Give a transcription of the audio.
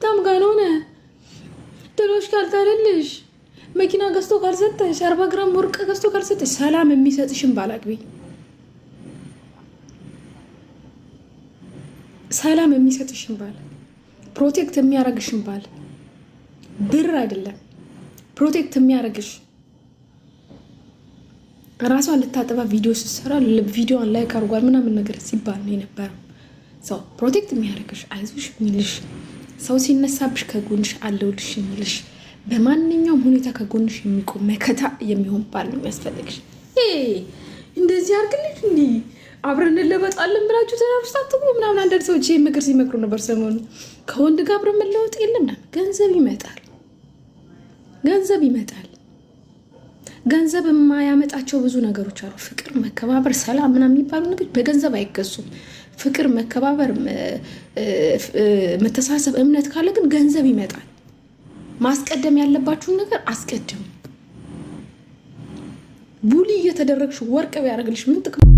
ሀብታም ጋር ሆነ ጥሎሽ ካልታለልሽ መኪና ገዝቶ ካልሰጠሽ 40 ግራም ወርቅ ገዝቶ ካልሰጠሽ ሰላም የሚሰጥሽን ባል አግቢ። ሰላም የሚሰጥሽን ባል፣ ፕሮቴክት የሚያረግሽን ባል፣ ብር አይደለም ፕሮቴክት የሚያረግሽ። ራሷን ልታጠባ ቪዲዮ ስትሰራ ቪዲዮን ላይክ አድርጓል ምናምን ነገር ሲባል ነው የነበረው። ሰው ፕሮቴክት የሚያረግሽ፣ አይዞሽ የሚልሽ፣ ሰው ሲነሳብሽ ከጎንሽ አለውልሽ የሚልሽ፣ በማንኛውም ሁኔታ ከጎንሽ የሚቆም መከታ የሚሆን ባል ነው የሚያስፈልግሽ። እንደዚህ አርግልሽ እንዲህ አብረን እንለበጣለን ብላችሁ ተራርስታችሁ ምናምን አንዳንድ ሰዎች ይሄ ምክር ሲመክሩ ነበር ሰሞኑን። ከወንድ ጋር አብረን መለወጥ የለም ምናምን። ገንዘብ ይመጣል፣ ገንዘብ ይመጣል። ገንዘብ የማያመጣቸው ብዙ ነገሮች አሉ። ፍቅር፣ መከባበር፣ ሰላም ምናምን የሚባሉ ነገር በገንዘብ አይገዙም። ፍቅር፣ መከባበር፣ መተሳሰብ፣ እምነት ካለ ግን ገንዘብ ይመጣል። ማስቀደም ያለባችሁን ነገር አስቀድሙ። ቡሊ እየተደረግሽ ወርቅ ቢያደርግልሽ ምን ጥቅም?